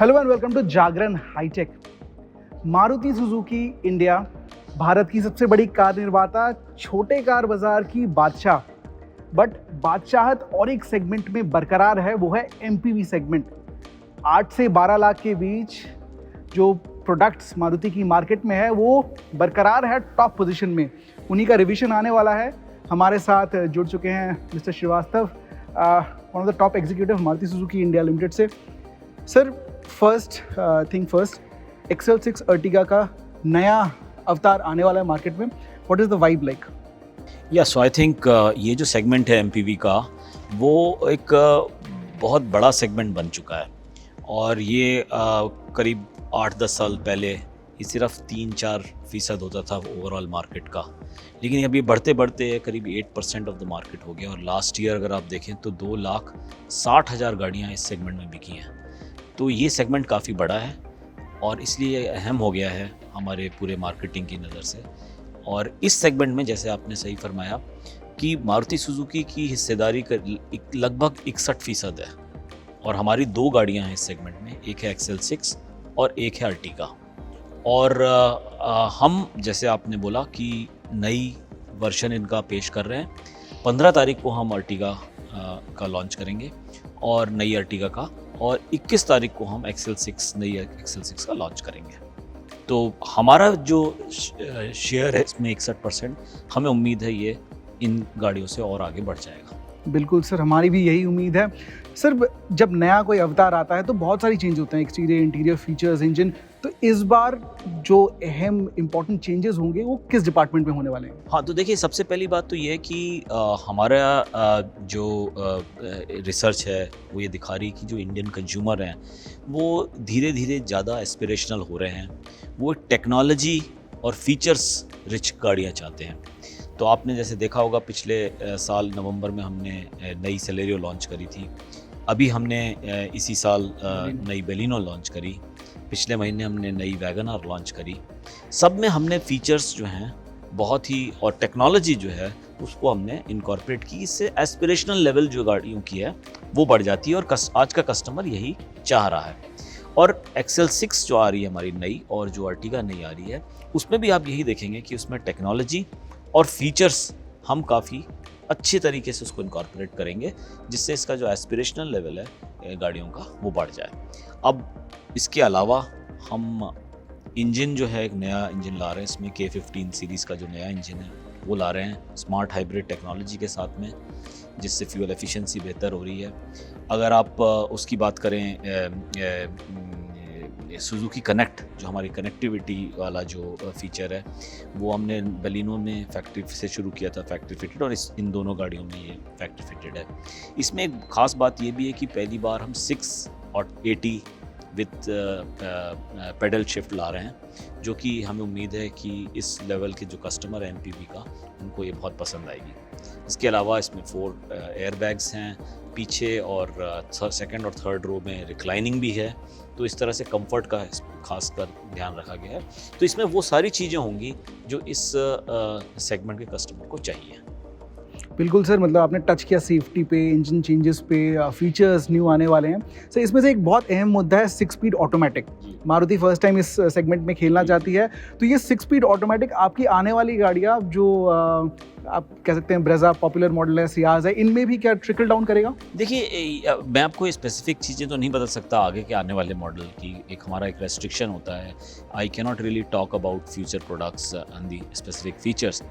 Hello and welcome to Jagran hi tech. Maruti Suzuki India भारत की सबसे बड़ी कार निर्माता, छोटे कार बाजार की बादशाह, बट बादशाहत और एक सेगमेंट में बरकरार है, वो है एमपीवी सेगमेंट। 8 से 12 लाख के बीच जो प्रोडक्ट्स मारुति की मार्केट में है वो बरकरार है टॉप पोजीशन में। उन्हीं का रिवीजन आने वाला है। हमारे साथ जुड़ चुके हैं Mister Srivastava, one of the top executive Maruti Suzuki India Limited से। Sir, first thing first, XL6 Ertiga का नया अवतार आने वाला है मार्केट में। What is the vibe like? So I think ये जो सेगमेंट है एमपीवी का, वो एक बहुत बड़ा सेगमेंट बन चुका है। और ये करीब 8-10 साल पहले ये सिर्फ 3-4% होता था ओवरऑल मार्केट का, लेकिन अभी बढ़ते बढ़ते करीब 8% ऑफ द मार्केट हो गया। और लास्ट ईयर अगर आप देखें तो 2,60,000 गाड़ियाँ इस सेगमेंट में बिकी हैं। तो ये सेगमेंट काफ़ी बड़ा है और इसलिए अहम हो गया है हमारे पूरे मार्केटिंग की नज़र से। और इस सेगमेंट में जैसे आपने सही फरमाया कि मारुति सुजुकी की हिस्सेदारी लगभग 61% है। और हमारी 2 गाड़ियां हैं इस सेगमेंट में, एक है XL6 और एक है अर्टिगा। और हम जैसे आपने बोला कि नई वर्जन इनका पेश कर रहे हैं। 15 तारीख को हम अर्टिगा का लॉन्च करेंगे और नई अर्टिगा का, और 21 तारीख को हम नई XL6 का लॉन्च करेंगे। तो हमारा जो शेयर है इसमें 61%, हमें उम्मीद है ये इन गाड़ियों से और आगे बढ़ जाएगा। बिल्कुल सर, हमारी भी यही उम्मीद है। सर, जब नया कोई अवतार आता है तो बहुत सारी चेंज होते हैं, एक्सटीरियर, इंटीरियर, फीचर्स, इंजन। तो इस बार जो अहम इंपॉर्टेंट चेंजेस होंगे वो किस डिपार्टमेंट में होने वाले हैं? हाँ, तो देखिए, सबसे पहली बात तो ये है कि हमारा जो रिसर्च है वो ये दिखा रही है कि जो इंडियन कंज्यूमर हैं वो धीरे धीरे ज़्यादा एस्पिरेशनल हो रहे हैं। वो टेक्नोलॉजी और फीचर्स रिच गाड़ियाँ चाहते हैं। तो आपने जैसे देखा होगा, पिछले साल नवंबर में हमने नई सेलेरियो लॉन्च करी थी। अभी हमने इसी साल नई बेलिनो लॉन्च करी। पिछले महीने हमने नई वैगनआर लॉन्च करी। सब में हमने फीचर्स जो हैं बहुत ही, और टेक्नोलॉजी जो है उसको हमने इनकॉर्पोरेट की। इससे एस्पिरेशनल लेवल जो गाड़ियों की है वो बढ़ जाती है, और आज का कस्टमर यही चाह रहा है। और XL6 जो आ रही है हमारी नई, और जो अर्टिगा नई आ रही है, उसमें भी आप यही देखेंगे कि उसमें टेक्नोलॉजी और फीचर्स हम काफ़ी अच्छे तरीके से उसको इनकॉर्पोरेट करेंगे, जिससे इसका जो एस्पिरेशनल लेवल है गाड़ियों का वो बढ़ जाए। अब इसके अलावा हम इंजन जो है, एक नया इंजन ला रहे हैं। इसमें K15 सीरीज़ का जो नया इंजन है वो ला रहे हैं स्मार्ट हाइब्रिड टेक्नोलॉजी के साथ में, जिससे फ्यूल एफिशिएंसी बेहतर हो रही है। अगर आप उसकी बात करें, सुजुकी कनेक्ट, जो हमारी कनेक्टिविटी वाला जो फीचर है, वो हमने बेलिनो में फैक्ट्री से शुरू किया था, फैक्ट्री फिटेड, और इन दोनों गाड़ियों में ये फैक्ट्री फिटेड है। इसमें एक ख़ास बात ये भी है कि पहली बार हम 680 विथ पेडल शिफ्ट ला रहे हैं, जो कि हमें उम्मीद है कि इस लेवल के जो कस्टमर है एमपीवी का, उनको ये बहुत पसंद आएगी। इसके अलावा इसमें 4 एयर बैग्स हैं पीछे, और सेकंड और थर्ड रो में रिक्लाइनिंग भी है। तो इस तरह से कंफर्ट का खासकर ध्यान रखा गया है। तो इसमें वो सारी चीज़ें होंगी जो इस सेगमेंट के कस्टमर को चाहिए। बिल्कुल सर, मतलब आपने टच किया सेफ्टी पे, इंजन चेंजेस पे, फीचर्स न्यू आने वाले हैं। सर, इसमें से एक बहुत अहम मुद्दा है 6 speed automatic. Maruti first time इस सेगमेंट में खेलना चाहती है। तो ये 6 स्पीड ऑटोमेटिक आपकी आने वाली गाड़ियाँ जो आप कह सकते हैं ब्रेजा पॉपुलर मॉडल है, सियाज है, इनमें भी क्या ट्रिकल डाउन करेगा? देखिए, मैं आपको स्पेसिफिक चीज़ें तो नहीं बता सकता आगे के आने वाले मॉडल की। हमारा एक रेस्ट्रिक्शन होता है। I can not really talk about future products and the specific features.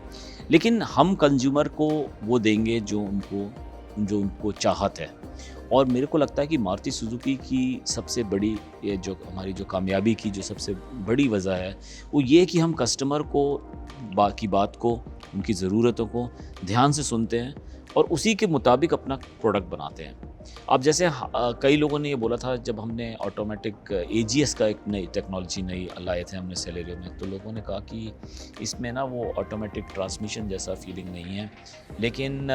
लेकिन हम कंज्यूमर को वो देंगे जो उनको चाहत है। और मेरे को लगता है कि मारुति सुजुकी की सबसे बड़ी, ये जो हमारी जो कामयाबी की जो सबसे बड़ी वजह है, वो ये कि हम कस्टमर को बाकी बात को, उनकी ज़रूरतों को ध्यान से सुनते हैं और उसी के मुताबिक अपना प्रोडक्ट बनाते हैं। अब जैसे कई लोगों ने ये बोला था, जब हमने ऑटोमेटिक AGS का एक नई टेक्नोलॉजी लाए थे हमने सेलेरियो में, तो लोगों ने कहा कि इसमें ना वो ऑटोमेटिक ट्रांसमिशन जैसा फीलिंग नहीं है। लेकिन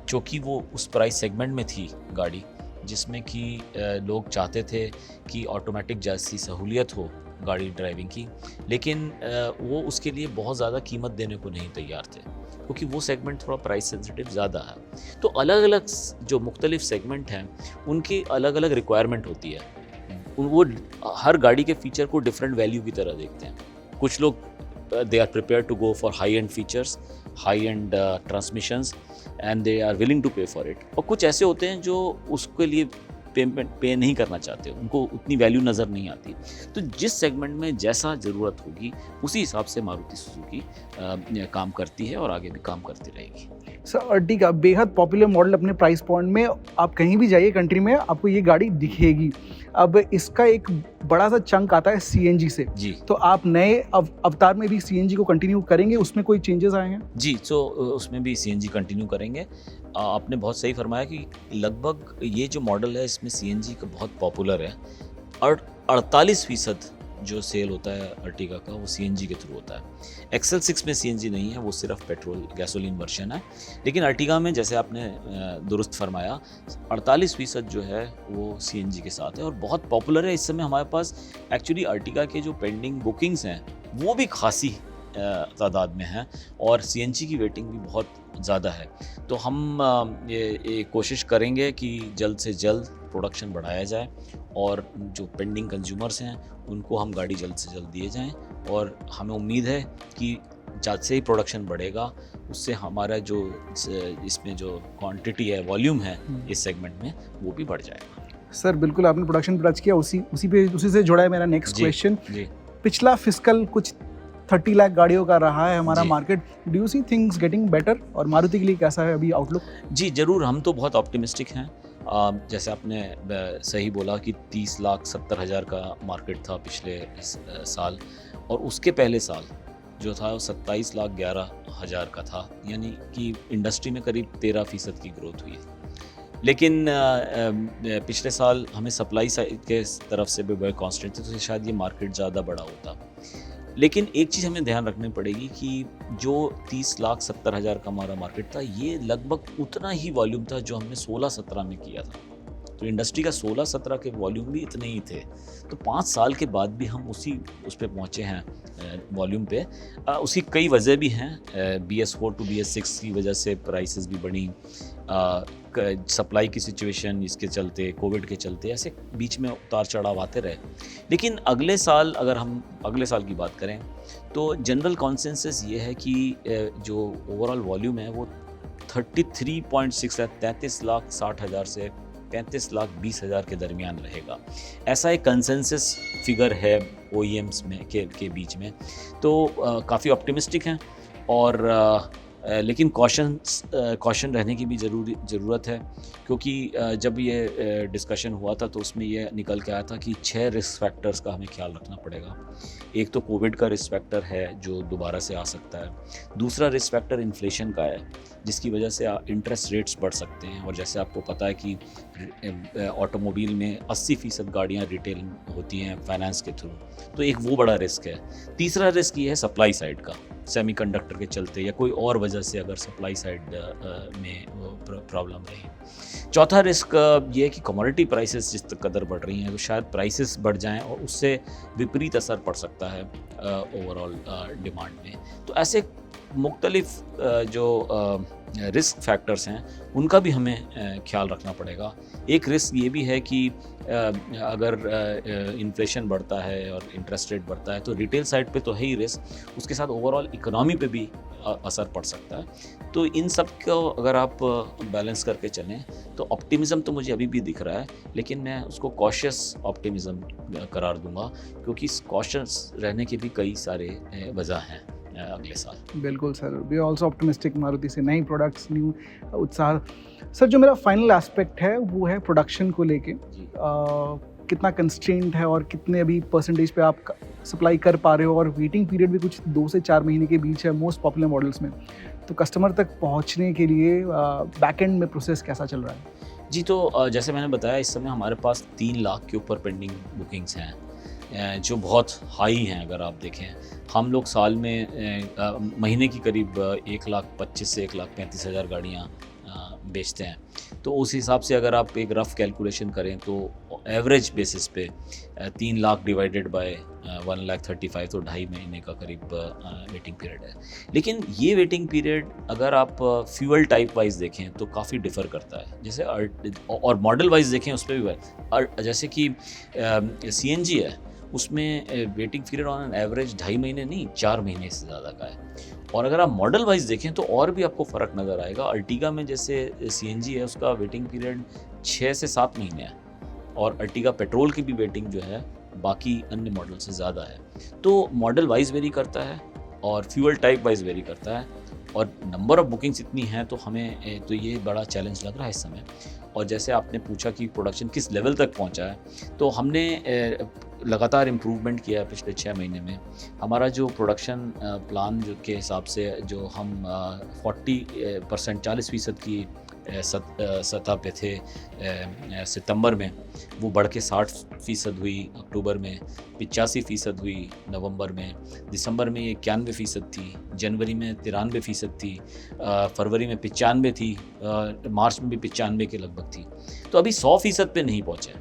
चूँकि वो उस प्राइस सेगमेंट में थी गाड़ी, जिसमें कि लोग चाहते थे कि ऑटोमेटिक जैसी सहूलियत हो गाड़ी ड्राइविंग की, लेकिन वो उसके लिए बहुत ज़्यादा कीमत देने को नहीं तैयार थे, क्योंकि वो सेगमेंट थोड़ा प्राइस सेंसिटिव ज़्यादा है। तो अलग अलग जो मुख्तलिफ सेगमेंट हैं उनकी अलग अलग रिक्वायरमेंट होती है। वो हर गाड़ी के फीचर को डिफरेंट वैल्यू की तरह देखते हैं। कुछ लोग they are prepare to go for high end features, high end transmissions, and they are willing to pay for it. और कुछ ऐसे होते हैं जो उसके लिए पेमेंट पे नहीं करना चाहते, उनको उतनी वैल्यू नज़र नहीं आती। तो जिस सेगमेंट में जैसा ज़रूरत होगी उसी हिसाब से मारुति सुजुकी काम करती है और आगे भी काम करती रहेगी। सर अर्टिगा बेहद पॉपुलर मॉडल अपने प्राइस पॉइंट में, आप कहीं भी जाइए कंट्री में आपको ये गाड़ी दिखेगी। अब इसका एक बड़ा सा चंक आता है सीएनजी से जी, तो आप नए अवतार में भी सीएनजी को कंटिन्यू करेंगे, उसमें कोई चेंजेस आए हैं? जी, तो उसमें भी सीएनजी कंटिन्यू करेंगे। आपने बहुत सही फरमाया कि लगभग ये जो मॉडल है इसमें सीएनजी का बहुत पॉपुलर है और 48% जो सेल होता है अर्टिगा का वो सीएनजी के थ्रू होता है। एक्सेल 6 में सीएनजी नहीं है, वो सिर्फ पेट्रोल गैसोलीन वर्जन है। लेकिन अर्टिगा में जैसे आपने दुरुस्त फरमाया 48% जो है वो सीएनजी के साथ है और बहुत पॉपुलर है। इस समय हमारे पास एक्चुअली अर्टिगा के जो पेंडिंग बुकिंग्स हैं वो भी खासी तादाद में हैं और सीएनजी की वेटिंग भी बहुत ज़्यादा है। तो हम ये कोशिश करेंगे कि जल्द से जल्द प्रोडक्शन बढ़ाया जाए और जो पेंडिंग कंज्यूमर्स हैं उनको हम गाड़ी जल्द से जल्द दिए जाएं और हमें उम्मीद है कि जैसे ही प्रोडक्शन बढ़ेगा उससे हमारा जो इसमें जो क्वांटिटी है, वॉल्यूम है इस सेगमेंट में वो भी बढ़ जाएगा। सर बिल्कुल आपने प्रोडक्शन पे टच किया, उसी से जुड़ा है मेरा नेक्स्ट क्वेश्चन। पिछला फिस्कल कुछ 30 लाख गाड़ियों का रहा है हमारा market. Do you see things getting better और मारुति के लिए कैसा है अभी आउटलुक? जी ज़रूर, हम तो बहुत ऑप्टिमिस्टिक हैं। जैसे आपने सही बोला कि 30,70,000 का मार्केट था पिछले साल और उसके पहले साल जो था वो 27,11,000 का था, यानी कि इंडस्ट्री में करीब 13% की ग्रोथ हुई। लेकिन पिछले साल हमें सप्लाई साइड के तरफ से भी बड़े कॉन्स्टेंट थे, तो शायद ये मार्केट ज़्यादा बड़ा होता। लेकिन एक चीज़ हमें ध्यान रखनी पड़ेगी कि जो 30,70,000 का हमारा मार्केट था ये लगभग उतना ही वॉल्यूम था जो हमने 16-17 में किया था। तो इंडस्ट्री का 16-17 के वॉल्यूम भी इतने ही थे। तो 5 साल के बाद भी हम उस पे पहुँचे हैं वॉल्यूम पे। उसकी कई वजह भी हैं। BS4 to BS6 की वजह से प्राइसेस भी बढ़ी, सप्लाई की सिचुएशन इसके चलते, कोविड के चलते, ऐसे बीच में उतार चढ़ाव आते रहे। लेकिन अगले साल अगर हम अगले साल की बात करें तो जनरल कॉन्सेंसस ये है कि जो ओवरऑल वॉल्यूम है वो 33.6 है, 33,60,000 से 35,20,000 के दरमियान रहेगा। ऐसा एक कंसेंसस फिगर है OEMs में के बीच में। तो काफ़ी ऑप्टिमिस्टिक हैं और लेकिन कॉशन रहने की भी ज़रूरत है, क्योंकि जब ये डिस्कशन हुआ था तो उसमें ये निकल के आया था कि 6 रिस्क फैक्टर्स का हमें ख्याल रखना पड़ेगा। एक तो कोविड का रिस्क फैक्टर है जो दोबारा से आ सकता है। दूसरा रिस्क फैक्टर इन्फ्लेशन का है जिसकी वजह से इंटरेस्ट रेट्स बढ़ सकते हैं और जैसे आपको पता है कि ऑटोमोबाइल में 80% गाड़ियाँ रिटेल होती हैं फाइनेंस के थ्रू, तो एक वो बड़ा रिस्क है। तीसरा रिस्क ये है सप्लाई साइड का, सेमीकंडक्टर के चलते या कोई और वजह से अगर सप्लाई साइड में प्रॉब्लम रही। चौथा रिस्क ये है कि कमोडिटी प्राइसेस जिस कदर बढ़ रही हैं तो शायद प्राइसेस बढ़ जाएं और उससे विपरीत असर पड़ सकता है ओवरऑल डिमांड में। तो ऐसे मुख्तलिफ जो रिस्क फैक्टर्स हैं उनका भी हमें ख्याल रखना पड़ेगा। एक रिस्क ये भी है कि अगर इन्फ्लेशन बढ़ता है और इंटरेस्ट रेट बढ़ता है तो रिटेल साइड पे तो है ही रिस्क, उसके साथ ओवरऑल इकोनॉमी पे भी असर पड़ सकता है। तो इन सब को अगर आप बैलेंस करके चलें तो ऑप्टिमिज़म तो मुझे अभी भी दिख रहा है, लेकिन मैं उसको कॉशियस ऑप्टिमिज़म करार दूंगा क्योंकि कॉशियस रहने के भी कई सारे वजह हैं अगले साल। बिल्कुल sir, we also optimistic Maruti से, नई प्रोडक्ट्स, न्यू उत्साह। सर जो मेरा फाइनल एस्पेक्ट है वो है प्रोडक्शन को लेके, कितना कंस्ट्रेंट है और कितने अभी परसेंटेज पे आप सप्लाई कर पा रहे हो, और वेटिंग पीरियड भी कुछ 2 से 4 महीने के बीच है मोस्ट पॉपुलर मॉडल्स में। तो कस्टमर तक पहुंचने के लिए बैक एंड में प्रोसेस कैसा चल रहा है? जी, तो जैसे मैंने बताया इस समय हमारे पास 3 लाख के ऊपर पेंडिंग बुकिंग्स हैं जो बहुत हाई हैं। अगर आप देखें हम लोग साल में महीने की करीब 1,25,000 से 1,35,000 गाड़ियाँ बेचते हैं। तो उस हिसाब से अगर आप एक रफ़ कैलकुलेशन करें तो एवरेज बेसिस पे 3 लाख डिवाइडेड बाय 1,35,000 तो 2.5 महीने का करीब वेटिंग पीरियड है। लेकिन ये वेटिंग पीरियड अगर आप फ्यूल टाइप वाइज देखें तो काफ़ी डिफ़र करता है, जैसे और मॉडल वाइज देखें उस पर भी जैसे कि CNG है, उसमें waiting period on an average 2.5 महीने नहीं 4 महीने से ज़्यादा का है। और अगर आप मॉडल वाइज देखें तो और भी आपको फ़र्क नज़र आएगा। अर्टिगा में जैसे CNG है, उसका वेटिंग पीरियड 6 से 7 महीने है, और अर्टिगा पेट्रोल की भी वेटिंग जो है बाकी अन्य मॉडल से ज़्यादा है। तो मॉडल वाइज वेरी करता है और फ्यूल टाइप वाइज वेरी करता है, और नंबर ऑफ़ बुकिंग्स इतनी हैं तो हमें तो ये बड़ा चैलेंज लग रहा है इस समय। और जैसे आपने पूछा कि प्रोडक्शन किस लेवल तक पहुंचा है, तो हमने लगातार इम्प्रूवमेंट किया है पिछले 6 महीने में। हमारा जो प्रोडक्शन प्लान जो के हिसाब से जो हम 40% की सतह पे थे सितंबर में, वो बढ़ के 60% हुई अक्टूबर में, 85% हुई नवंबर में, दिसंबर में 91% थी, जनवरी में 93% थी, फरवरी में 95 थी, मार्च में भी 95 के लगभग थी। तो अभी 100% पे नहीं पहुँचे।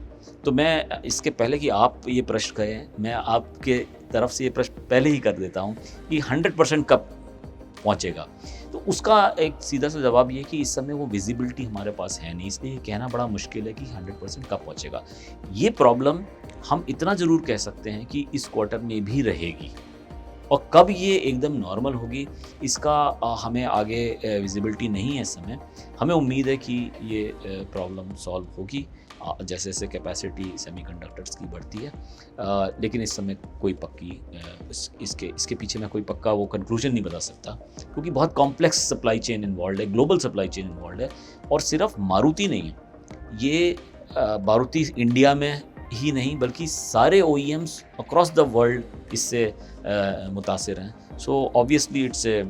तो मैं इसके पहले कि आप ये प्रश्न करें, मैं आपके तरफ से ये प्रश्न पहले ही कर देता हूँ कि 100% कब पहुँचेगा। तो उसका एक सीधा सा जवाब ये है कि इस समय वो विजिबिलिटी हमारे पास है नहीं, इसलिए कहना बड़ा मुश्किल है कि 100% कब पहुँचेगा। ये प्रॉब्लम हम इतना ज़रूर कह सकते हैं कि इस क्वार्टर में भी रहेगी, और कब ये एकदम नॉर्मल होगी इसका हमें आगे विजिबिलिटी नहीं है इस समय। हमें उम्मीद है कि ये प्रॉब्लम सॉल्व होगी जैसे जैसे कैपेसिटी सेमीकंडक्टर्स की बढ़ती है, लेकिन इस समय कोई पक्की इसके पीछे मैं कोई पक्का वो कंक्लूजन नहीं बता सकता, क्योंकि बहुत कॉम्प्लेक्स सप्लाई चेन इन्वॉल्व है, ग्लोबल सप्लाई चेन इन्वॉल्व है। और सिर्फ मारुति नहीं है, ये मारुति इंडिया में ही नहीं बल्कि सारे OEMs अक्रॉस द वर्ल्ड इससे मुतासिर हैं। So obviously it's a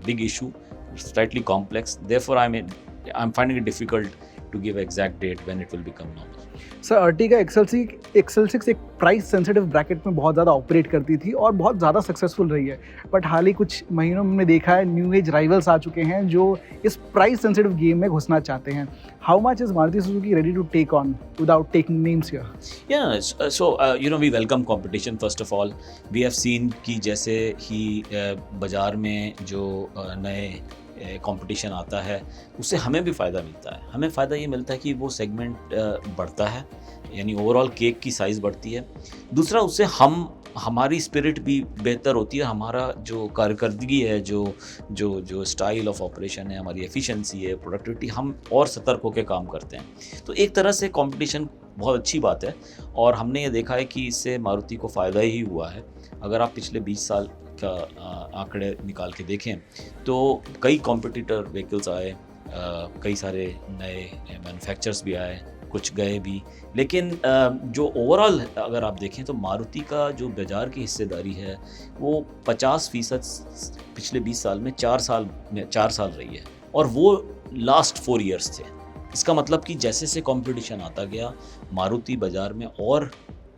big issue, slightly complex, therefore I am finding it difficult to give exact date when it will become normal. Sir, Ertiga XL6 एक price sensitive bracket में बहुत ज़्यादा operate करती थी और बहुत ज़्यादा सक्सेसफुल रही है, बट हाल ही कुछ महीनों में देखा है न्यू एज राइवल्स आ चुके हैं जो इस प्राइस सेंसिटिव गेम में घुसना चाहते हैं. How much is Maruti Suzuki ready to take on without taking names here? Yeah, so we welcome competition first of all. We have seen कि जैसे ही बाज़ार में जो नए कंपटीशन आता है उससे हमें भी फ़ायदा मिलता है. हमें फ़ायदा ये मिलता है कि वो सेगमेंट बढ़ता है, यानी ओवरऑल केक की साइज़ बढ़ती है. दूसरा, उससे हमारी स्पिरिट भी बेहतर होती है, हमारा जो कारकर्दगी है, जो स्टाइल ऑफ ऑपरेशन है, हमारी एफिशिएंसी है, प्रोडक्टिविटी, हम और सतर्क होकर काम करते हैं. तो एक तरह से कंपटीशन बहुत अच्छी बात है और हमने ये देखा है कि इससे मारुति को फ़ायदा ही हुआ है. अगर आप पिछले 20 साल का आंकड़े निकाल के देखें तो कई कॉम्पिटिटर व्हीकल्स आए, कई सारे नए मैन्युफैक्चरर्स भी आए, कुछ गए भी, लेकिन जो ओवरऑल अगर आप देखें तो मारुति का जो बाज़ार की हिस्सेदारी है वो 50% पिछले 20 साल में 4 साल रही है, और वो लास्ट 4 ईयर्स थे. इसका मतलब कि जैसे जैसे कंपटीशन आता गया मारुति बाज़ार में और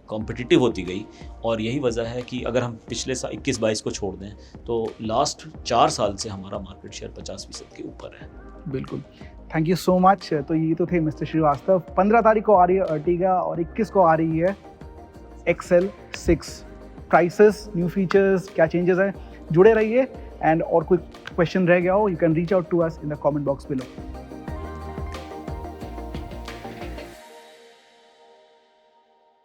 कॉम्पिटिटिव होती गई, और यही वजह है कि अगर हम पिछले साल 21-22 को छोड़ दें तो लास्ट 4 साल से हमारा मार्केट शेयर 50% के ऊपर है. बिल्कुल, थैंक यू सो मच. तो ये तो थे मिस्टर श्रीवास्तव. 15 तारीख को आ रही है अर्टिगा और 21 को आ रही है XL6. प्राइसेस, न्यू फीचर्स, क्या चेंजेस हैं, जुड़े रहिए. एंड और कोई क्वेश्चन रह गया हो, you can reach out to us in the comment box below.